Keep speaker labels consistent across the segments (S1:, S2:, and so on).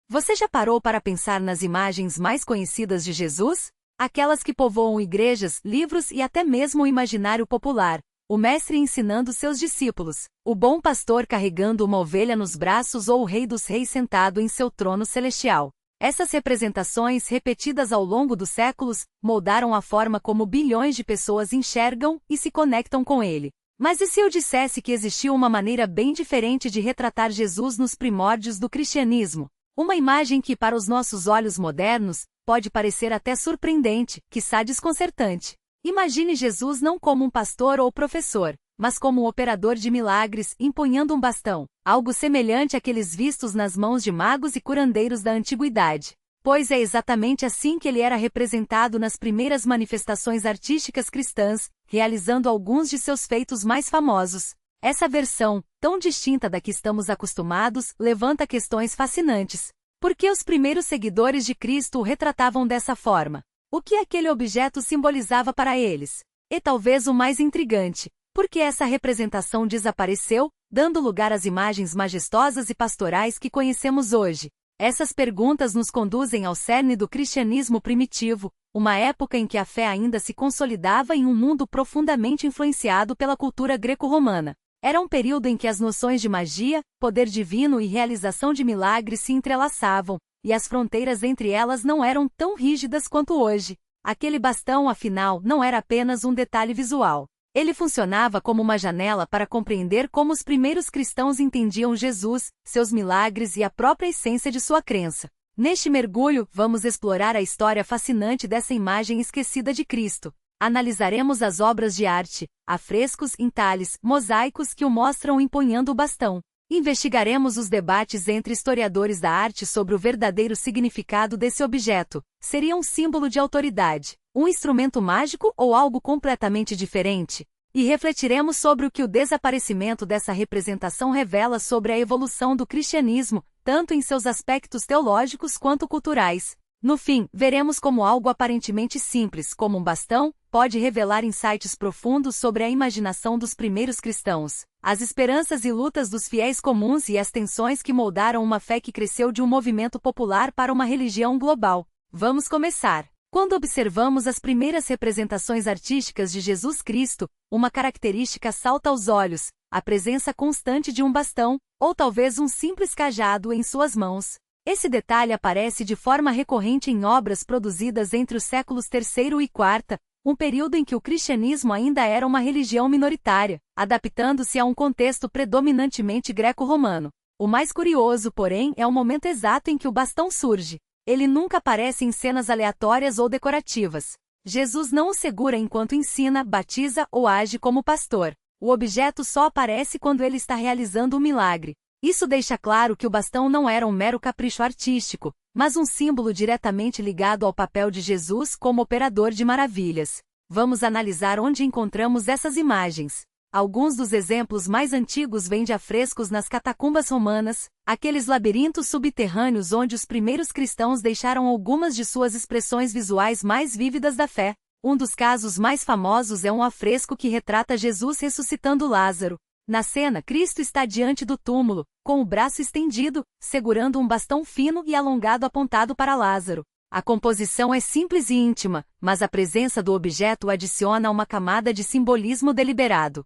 S1: Você já parou para pensar nas imagens mais conhecidas de Jesus? Aquelas que povoam igrejas, livros e até mesmo o imaginário popular. O mestre ensinando seus discípulos, o bom pastor carregando uma ovelha nos braços ou o rei dos reis sentado em seu trono celestial. Essas representações, repetidas ao longo dos séculos, moldaram a forma como bilhões de pessoas enxergam e se conectam com ele. Mas e se eu dissesse que existiu uma maneira bem diferente de retratar Jesus nos primórdios do cristianismo? Uma imagem que, para os nossos olhos modernos, pode parecer até surpreendente, quiçá desconcertante. Imagine Jesus não como um pastor ou professor, mas como um operador de milagres, empunhando um bastão, algo semelhante àqueles vistos nas mãos de magos e curandeiros da antiguidade. Pois é exatamente assim que ele era representado nas primeiras manifestações artísticas cristãs, realizando alguns de seus feitos mais famosos. Essa versão, tão distinta da que estamos acostumados, levanta questões fascinantes. Por que os primeiros seguidores de Cristo o retratavam dessa forma? O que aquele objeto simbolizava para eles? E talvez o mais intrigante, por que essa representação desapareceu, dando lugar às imagens majestosas e pastorais que conhecemos hoje? Essas perguntas nos conduzem ao cerne do cristianismo primitivo, uma época em que a fé ainda se consolidava em um mundo profundamente influenciado pela cultura greco-romana. Era um período em que as noções de magia, poder divino e realização de milagres se entrelaçavam, e as fronteiras entre elas não eram tão rígidas quanto hoje. Aquele bastão, afinal, não era apenas um detalhe visual. Ele funcionava como uma janela para compreender como os primeiros cristãos entendiam Jesus, seus milagres e a própria essência de sua crença. Neste mergulho, vamos explorar a história fascinante dessa imagem esquecida de Cristo. Analisaremos as obras de arte, afrescos, entalhes, mosaicos que o mostram empunhando o bastão. Investigaremos os debates entre historiadores da arte sobre o verdadeiro significado desse objeto. Seria um símbolo de autoridade, um instrumento mágico ou algo completamente diferente? E refletiremos sobre o que o desaparecimento dessa representação revela sobre a evolução do cristianismo, tanto em seus aspectos teológicos quanto culturais. No fim, veremos como algo aparentemente simples, como um bastão, pode revelar insights profundos sobre a imaginação dos primeiros cristãos, as esperanças e lutas dos fiéis comuns e as tensões que moldaram uma fé que cresceu de um movimento popular para uma religião global. Vamos começar. Quando observamos as primeiras representações artísticas de Jesus Cristo, uma característica salta aos olhos: a presença constante de um bastão, ou talvez um simples cajado em suas mãos. Esse detalhe aparece de forma recorrente em obras produzidas entre os séculos III e IV, um período em que o cristianismo ainda era uma religião minoritária, adaptando-se a um contexto predominantemente greco-romano. O mais curioso, porém, é o momento exato em que o bastão surge. Ele nunca aparece em cenas aleatórias ou decorativas. Jesus não o segura enquanto ensina, batiza ou age como pastor. O objeto só aparece quando ele está realizando um milagre. Isso deixa claro que o bastão não era um mero capricho artístico, mas um símbolo diretamente ligado ao papel de Jesus como operador de maravilhas. Vamos analisar onde encontramos essas imagens. Alguns dos exemplos mais antigos vêm de afrescos nas catacumbas romanas, aqueles labirintos subterrâneos onde os primeiros cristãos deixaram algumas de suas expressões visuais mais vívidas da fé. Um dos casos mais famosos é um afresco que retrata Jesus ressuscitando Lázaro. Na cena, Cristo está diante do túmulo, com o braço estendido, segurando um bastão fino e alongado apontado para Lázaro. A composição é simples e íntima, mas a presença do objeto adiciona uma camada de simbolismo deliberado.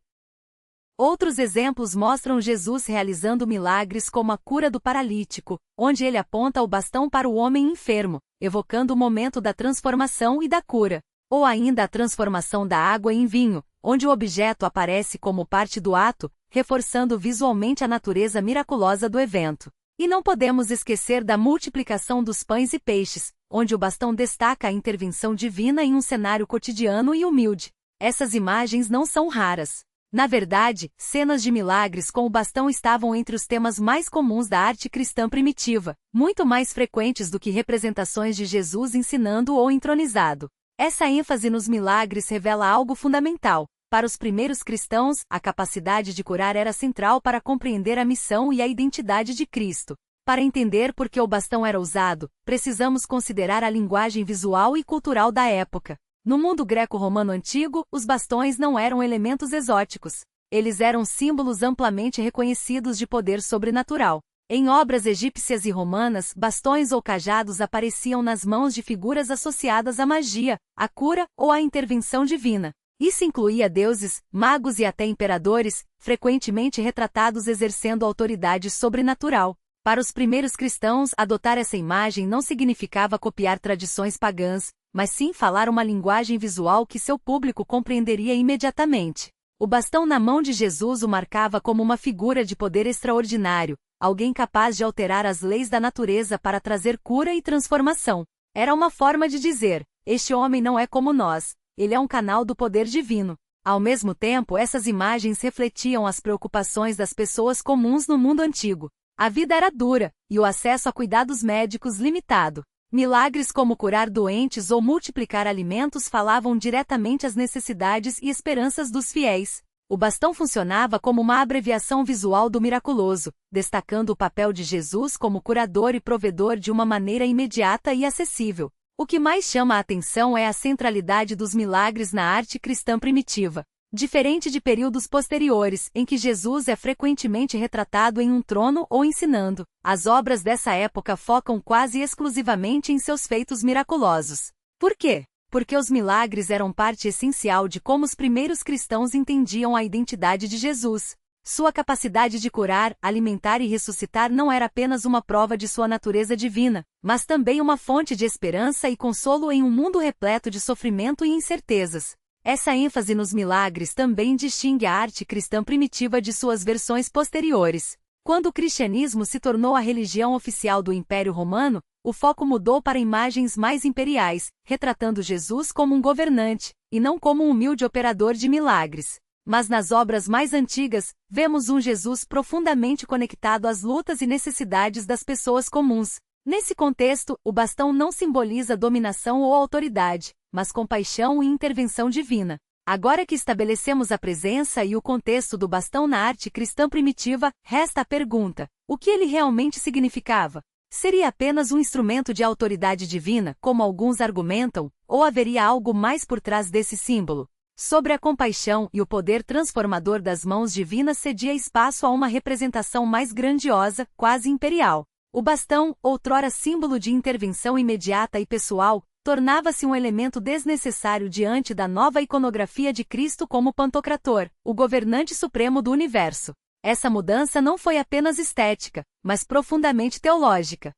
S1: Outros exemplos mostram Jesus realizando milagres como a cura do paralítico, onde ele aponta o bastão para o homem enfermo, evocando o momento da transformação e da cura. Ou ainda a transformação da água em vinho, onde o objeto aparece como parte do ato, reforçando visualmente a natureza miraculosa do evento. E não podemos esquecer da multiplicação dos pães e peixes, onde o bastão destaca a intervenção divina em um cenário cotidiano e humilde. Essas imagens não são raras. Na verdade, cenas de milagres com o bastão estavam entre os temas mais comuns da arte cristã primitiva, muito mais frequentes do que representações de Jesus ensinando ou entronizado. Essa ênfase nos milagres revela algo fundamental. Para os primeiros cristãos, a capacidade de curar era central para compreender a missão e a identidade de Cristo. Para entender por que o bastão era usado, precisamos considerar a linguagem visual e cultural da época. No mundo greco-romano antigo, os bastões não eram elementos exóticos. Eles eram símbolos amplamente reconhecidos de poder sobrenatural. Em obras egípcias e romanas, bastões ou cajados apareciam nas mãos de figuras associadas à magia, à cura ou à intervenção divina. Isso incluía deuses, magos e até imperadores, frequentemente retratados exercendo autoridade sobrenatural. Para os primeiros cristãos, adotar essa imagem não significava copiar tradições pagãs, mas sim falar uma linguagem visual que seu público compreenderia imediatamente. O bastão na mão de Jesus o marcava como uma figura de poder extraordinário, alguém capaz de alterar as leis da natureza para trazer cura e transformação. Era uma forma de dizer: este homem não é como nós, ele é um canal do poder divino. Ao mesmo tempo, essas imagens refletiam as preocupações das pessoas comuns no mundo antigo. A vida era dura, e o acesso a cuidados médicos limitado. Milagres como curar doentes ou multiplicar alimentos falavam diretamente às necessidades e esperanças dos fiéis. O bastão funcionava como uma abreviação visual do miraculoso, destacando o papel de Jesus como curador e provedor de uma maneira imediata e acessível. O que mais chama a atenção é a centralidade dos milagres na arte cristã primitiva. Diferente de períodos posteriores, em que Jesus é frequentemente retratado em um trono ou ensinando, as obras dessa época focam quase exclusivamente em seus feitos miraculosos. Por quê? Porque os milagres eram parte essencial de como os primeiros cristãos entendiam a identidade de Jesus. Sua capacidade de curar, alimentar e ressuscitar não era apenas uma prova de sua natureza divina, mas também uma fonte de esperança e consolo em um mundo repleto de sofrimento e incertezas. Essa ênfase nos milagres também distingue a arte cristã primitiva de suas versões posteriores. Quando o cristianismo se tornou a religião oficial do Império Romano, o foco mudou para imagens mais imperiais, retratando Jesus como um governante, e não como um humilde operador de milagres. Mas nas obras mais antigas, vemos um Jesus profundamente conectado às lutas e necessidades das pessoas comuns. Nesse contexto, o bastão não simboliza dominação ou autoridade, mas compaixão e intervenção divina. Agora que estabelecemos a presença e o contexto do bastão na arte cristã primitiva, resta a pergunta: o que ele realmente significava? Seria apenas um instrumento de autoridade divina, como alguns argumentam, ou haveria algo mais por trás desse símbolo? Sobre a compaixão e o poder transformador das mãos divinas cedia espaço a uma representação mais grandiosa, quase imperial. O bastão, outrora símbolo de intervenção imediata e pessoal, tornava-se um elemento desnecessário diante da nova iconografia de Cristo como Pantocrator, o governante supremo do universo. Essa mudança não foi apenas estética, mas profundamente teológica.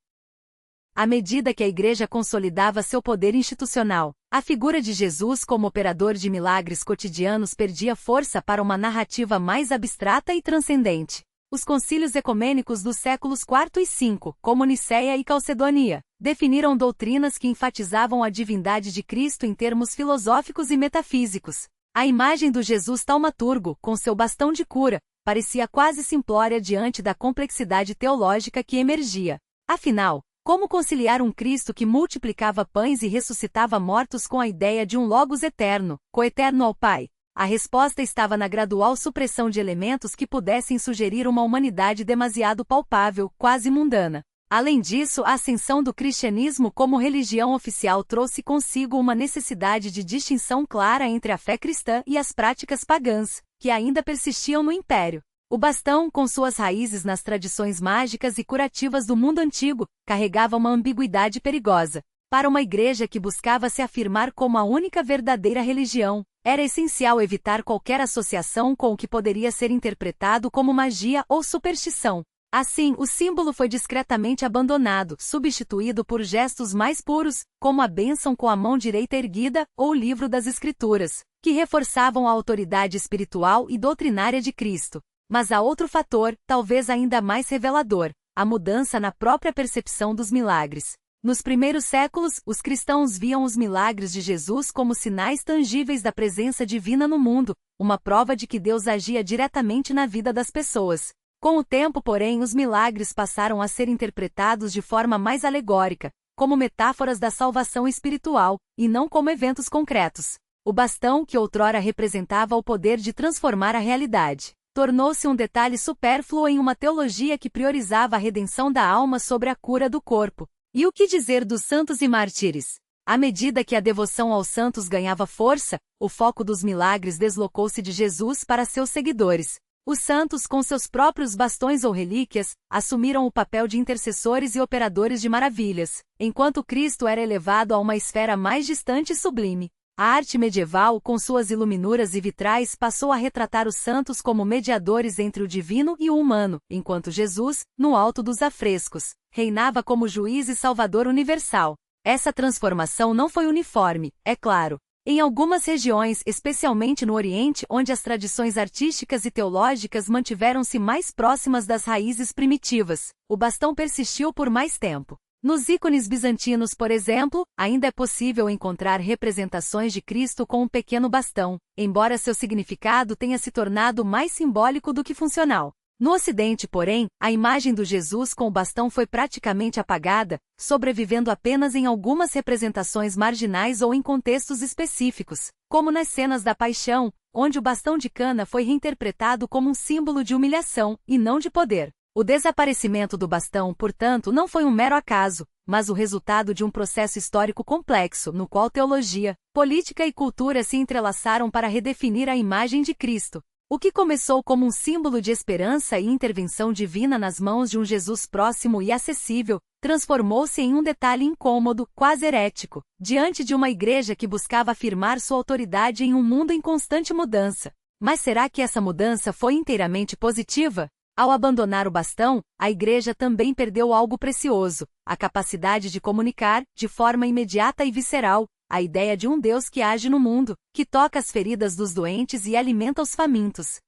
S1: À medida que a Igreja consolidava seu poder institucional, a figura de Jesus como operador de milagres cotidianos perdia força para uma narrativa mais abstrata e transcendente. Os concílios ecumênicos dos séculos IV e V, como Nicéia e Calcedonia, definiram doutrinas que enfatizavam a divindade de Cristo em termos filosóficos e metafísicos. A imagem do Jesus taumaturgo, com seu bastão de cura, parecia quase simplória diante da complexidade teológica que emergia. Afinal, como conciliar um Cristo que multiplicava pães e ressuscitava mortos com a ideia de um Logos eterno, coeterno ao Pai? A resposta estava na gradual supressão de elementos que pudessem sugerir uma humanidade demasiado palpável, quase mundana. Além disso, a ascensão do cristianismo como religião oficial trouxe consigo uma necessidade de distinção clara entre a fé cristã e as práticas pagãs, que ainda persistiam no Império. O bastão, com suas raízes nas tradições mágicas e curativas do mundo antigo, carregava uma ambiguidade perigosa. Para uma igreja que buscava se afirmar como a única verdadeira religião, era essencial evitar qualquer associação com o que poderia ser interpretado como magia ou superstição. Assim, o símbolo foi discretamente abandonado, substituído por gestos mais puros, como a bênção com a mão direita erguida ou o livro das Escrituras, que reforçavam a autoridade espiritual e doutrinária de Cristo. Mas há outro fator, talvez ainda mais revelador: a mudança na própria percepção dos milagres. Nos primeiros séculos, os cristãos viam os milagres de Jesus como sinais tangíveis da presença divina no mundo, uma prova de que Deus agia diretamente na vida das pessoas. Com o tempo, porém, os milagres passaram a ser interpretados de forma mais alegórica, como metáforas da salvação espiritual, e não como eventos concretos. O bastão, que outrora representava o poder de transformar a realidade, tornou-se um detalhe supérfluo em uma teologia que priorizava a redenção da alma sobre a cura do corpo. E o que dizer dos santos e mártires? À medida que a devoção aos santos ganhava força, o foco dos milagres deslocou-se de Jesus para seus seguidores. Os santos, com seus próprios bastões ou relíquias, assumiram o papel de intercessores e operadores de maravilhas, enquanto Cristo era elevado a uma esfera mais distante e sublime. A arte medieval, com suas iluminuras e vitrais, passou a retratar os santos como mediadores entre o divino e o humano, enquanto Jesus, no alto dos afrescos, reinava como juiz e salvador universal. Essa transformação não foi uniforme, é claro. Em algumas regiões, especialmente no Oriente, onde as tradições artísticas e teológicas mantiveram-se mais próximas das raízes primitivas, o bastão persistiu por mais tempo. Nos ícones bizantinos, por exemplo, ainda é possível encontrar representações de Cristo com um pequeno bastão, embora seu significado tenha se tornado mais simbólico do que funcional. No Ocidente, porém, a imagem do Jesus com o bastão foi praticamente apagada, sobrevivendo apenas em algumas representações marginais ou em contextos específicos, como nas cenas da Paixão, onde o bastão de cana foi reinterpretado como um símbolo de humilhação, e não de poder. O desaparecimento do bastão, portanto, não foi um mero acaso, mas o resultado de um processo histórico complexo, no qual teologia, política e cultura se entrelaçaram para redefinir a imagem de Cristo. O que começou como um símbolo de esperança e intervenção divina nas mãos de um Jesus próximo e acessível, transformou-se em um detalhe incômodo, quase herético, diante de uma igreja que buscava afirmar sua autoridade em um mundo em constante mudança. Mas será que essa mudança foi inteiramente positiva? Ao abandonar o bastão, a igreja também perdeu algo precioso, a capacidade de comunicar, de forma imediata e visceral, a ideia de um Deus que age no mundo, que toca as feridas dos doentes e alimenta os famintos.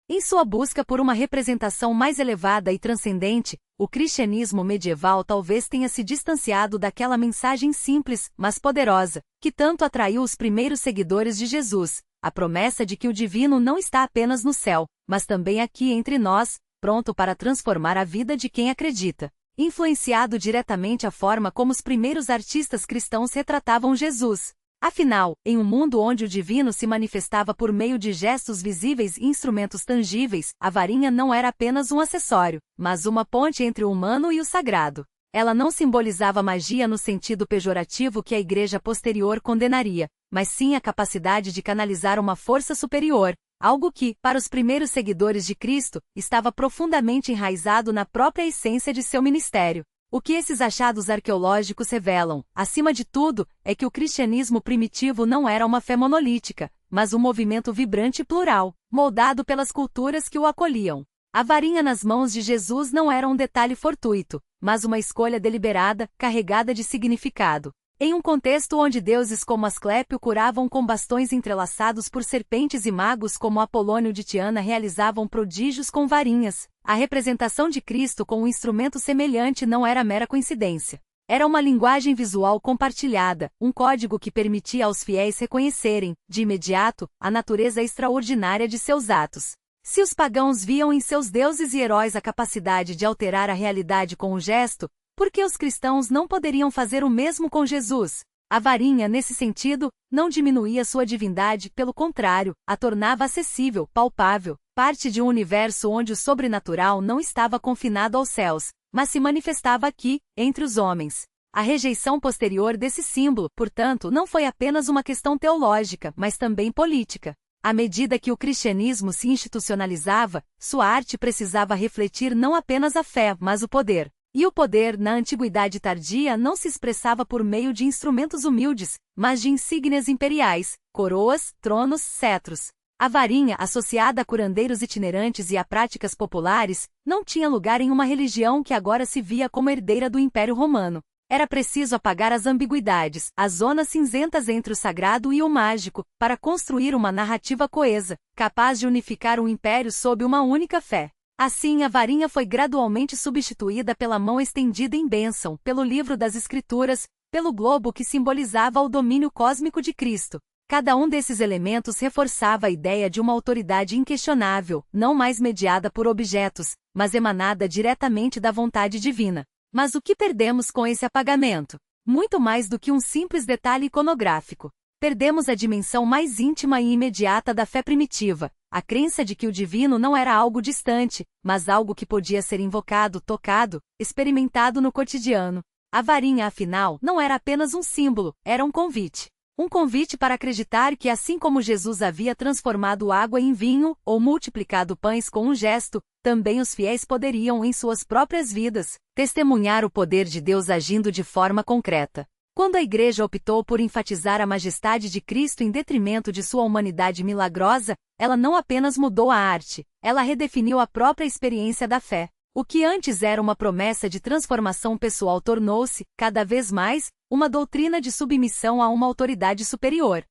S1: Em sua busca por uma representação mais elevada e transcendente, o cristianismo medieval talvez tenha se distanciado daquela mensagem simples, mas poderosa, que tanto atraiu os primeiros seguidores de Jesus, a promessa de que o divino não está apenas no céu, mas também aqui entre nós, pronto para transformar a vida de quem acredita. Influenciado diretamente a forma como os primeiros artistas cristãos retratavam Jesus. Afinal, em um mundo onde o divino se manifestava por meio de gestos visíveis e instrumentos tangíveis, a varinha não era apenas um acessório, mas uma ponte entre o humano e o sagrado. Ela não simbolizava magia no sentido pejorativo que a igreja posterior condenaria, mas sim a capacidade de canalizar uma força superior, algo que, para os primeiros seguidores de Cristo, estava profundamente enraizado na própria essência de seu ministério. O que esses achados arqueológicos revelam, acima de tudo, é que o cristianismo primitivo não era uma fé monolítica, mas um movimento vibrante e plural, moldado pelas culturas que o acolhiam. A varinha nas mãos de Jesus não era um detalhe fortuito, mas uma escolha deliberada, carregada de significado. Em um contexto onde deuses como Asclépio curavam com bastões entrelaçados por serpentes e magos como Apolônio de Tiana realizavam prodígios com varinhas, a representação de Cristo com um instrumento semelhante não era mera coincidência. Era uma linguagem visual compartilhada, um código que permitia aos fiéis reconhecerem, de imediato, a natureza extraordinária de seus atos. Se os pagãos viam em seus deuses e heróis a capacidade de alterar a realidade com um gesto, por que os cristãos não poderiam fazer o mesmo com Jesus? A varinha, nesse sentido, não diminuía sua divindade, pelo contrário, a tornava acessível, palpável, parte de um universo onde o sobrenatural não estava confinado aos céus, mas se manifestava aqui, entre os homens. A rejeição posterior desse símbolo, portanto, não foi apenas uma questão teológica, mas também política. À medida que o cristianismo se institucionalizava, sua arte precisava refletir não apenas a fé, mas o poder. E o poder, na antiguidade tardia, não se expressava por meio de instrumentos humildes, mas de insígnias imperiais, coroas, tronos, cetros. A varinha, associada a curandeiros itinerantes e a práticas populares, não tinha lugar em uma religião que agora se via como herdeira do Império Romano. Era preciso apagar as ambiguidades, as zonas cinzentas entre o sagrado e o mágico, para construir uma narrativa coesa, capaz de unificar o império sob uma única fé. Assim, a varinha foi gradualmente substituída pela mão estendida em bênção, pelo livro das Escrituras, pelo globo que simbolizava o domínio cósmico de Cristo. Cada um desses elementos reforçava a ideia de uma autoridade inquestionável, não mais mediada por objetos, mas emanada diretamente da vontade divina. Mas o que perdemos com esse apagamento? Muito mais do que um simples detalhe iconográfico. Perdemos a dimensão mais íntima e imediata da fé primitiva, a crença de que o divino não era algo distante, mas algo que podia ser invocado, tocado, experimentado no cotidiano. A varinha, afinal, não era apenas um símbolo, era um convite. Um convite para acreditar que assim como Jesus havia transformado água em vinho, ou multiplicado pães com um gesto, também os fiéis poderiam em suas próprias vidas testemunhar o poder de Deus agindo de forma concreta. Quando a Igreja optou por enfatizar a majestade de Cristo em detrimento de sua humanidade milagrosa, ela não apenas mudou a arte, ela redefiniu a própria experiência da fé. O que antes era uma promessa de transformação pessoal tornou-se, cada vez mais, uma doutrina de submissão a uma autoridade superior.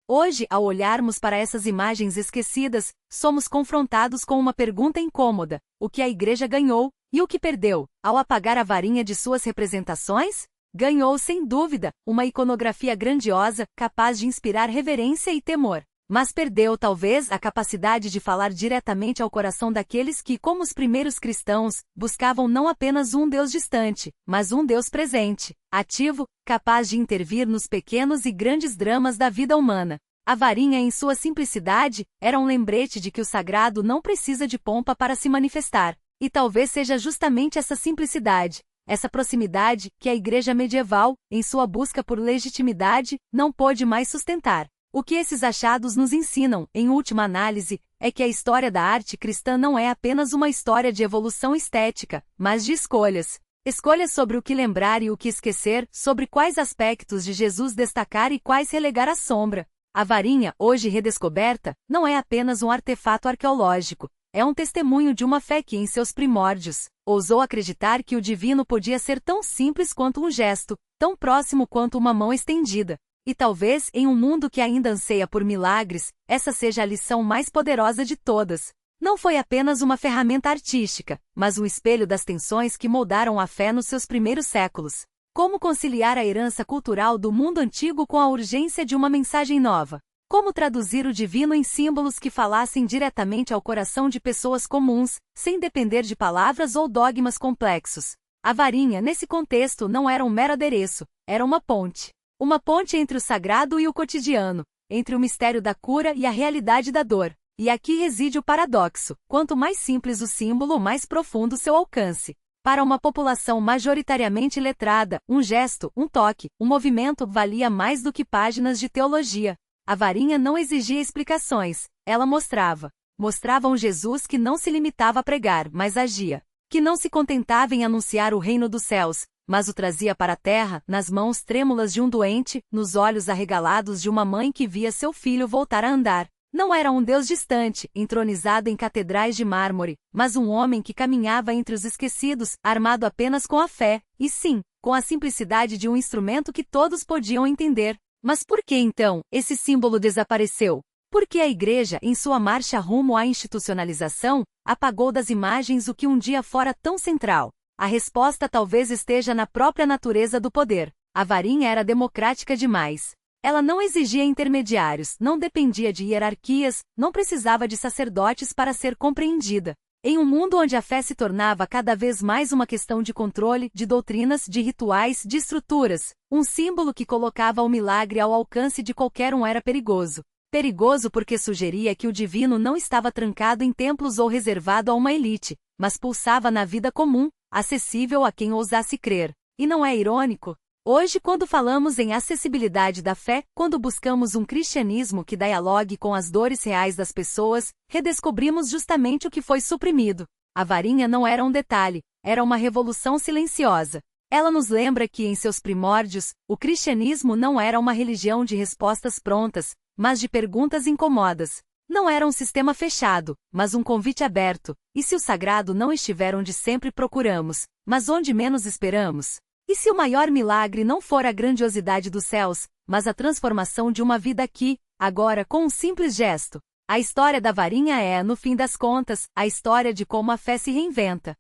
S1: Hoje, ao olharmos para essas imagens esquecidas, somos confrontados com uma pergunta incômoda: o que a Igreja ganhou, e o que perdeu, ao apagar a varinha de suas representações? Ganhou, sem dúvida, uma iconografia grandiosa, capaz de inspirar reverência e temor. Mas perdeu, talvez, a capacidade de falar diretamente ao coração daqueles que, como os primeiros cristãos, buscavam não apenas um Deus distante, mas um Deus presente, ativo, capaz de intervir nos pequenos e grandes dramas da vida humana. A varinha, em sua simplicidade, era um lembrete de que o sagrado não precisa de pompa para se manifestar. E talvez seja justamente essa simplicidade, essa proximidade, que a Igreja medieval, em sua busca por legitimidade, não pôde mais sustentar. O que esses achados nos ensinam, em última análise, é que a história da arte cristã não é apenas uma história de evolução estética, mas de escolhas. Escolhas sobre o que lembrar e o que esquecer, sobre quais aspectos de Jesus destacar e quais relegar à sombra. A varinha, hoje redescoberta, não é apenas um artefato arqueológico, é um testemunho de uma fé que, em seus primórdios, ousou acreditar que o divino podia ser tão simples quanto um gesto, tão próximo quanto uma mão estendida. E talvez, em um mundo que ainda anseia por milagres, essa seja a lição mais poderosa de todas. Não foi apenas uma ferramenta artística, mas um espelho das tensões que moldaram a fé nos seus primeiros séculos. Como conciliar a herança cultural do mundo antigo com a urgência de uma mensagem nova? Como traduzir o divino em símbolos que falassem diretamente ao coração de pessoas comuns, sem depender de palavras ou dogmas complexos? A varinha, nesse contexto, não era um mero adereço, era uma ponte. Uma ponte entre o sagrado e o cotidiano, entre o mistério da cura e a realidade da dor. E aqui reside o paradoxo: quanto mais simples o símbolo, mais profundo seu alcance. Para uma população majoritariamente letrada, um gesto, um toque, um movimento valia mais do que páginas de teologia. A varinha não exigia explicações, ela mostrava. Mostrava um Jesus que não se limitava a pregar, mas agia. Que não se contentava em anunciar o reino dos céus, mas o trazia para a terra, nas mãos trêmulas de um doente, nos olhos arregalados de uma mãe que via seu filho voltar a andar. Não era um Deus distante, entronizado em catedrais de mármore, mas um homem que caminhava entre os esquecidos, armado apenas com a fé, e sim, com a simplicidade de um instrumento que todos podiam entender. Mas por que então esse símbolo desapareceu? Por que a Igreja, em sua marcha rumo à institucionalização, apagou das imagens o que um dia fora tão central? A resposta talvez esteja na própria natureza do poder. A varinha era democrática demais. Ela não exigia intermediários, não dependia de hierarquias, não precisava de sacerdotes para ser compreendida. Em um mundo onde a fé se tornava cada vez mais uma questão de controle, de doutrinas, de rituais, de estruturas, um símbolo que colocava o milagre ao alcance de qualquer um era perigoso. Perigoso porque sugeria que o divino não estava trancado em templos ou reservado a uma elite, mas pulsava na vida comum, acessível a quem ousasse crer. E não é irônico? Hoje, quando falamos em acessibilidade da fé, quando buscamos um cristianismo que dialogue com as dores reais das pessoas, redescobrimos justamente o que foi suprimido. A varinha não era um detalhe, era uma revolução silenciosa. Ela nos lembra que, em seus primórdios, o cristianismo não era uma religião de respostas prontas, mas de perguntas incômodas. Não era um sistema fechado, mas um convite aberto. E se o sagrado não estiver onde sempre procuramos, mas onde menos esperamos? E se o maior milagre não for a grandiosidade dos céus, mas a transformação de uma vida aqui, agora com um simples gesto? A história da varinha é, no fim das contas, a história de como a fé se reinventa.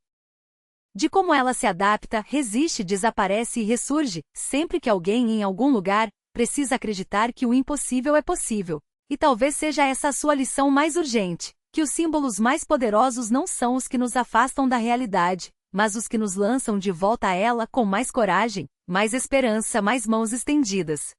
S1: De como ela se adapta, resiste, desaparece e ressurge, sempre que alguém em algum lugar precisa acreditar que o impossível é possível. E talvez seja essa a sua lição mais urgente, que os símbolos mais poderosos não são os que nos afastam da realidade, mas os que nos lançam de volta a ela com mais coragem, mais esperança, mais mãos estendidas.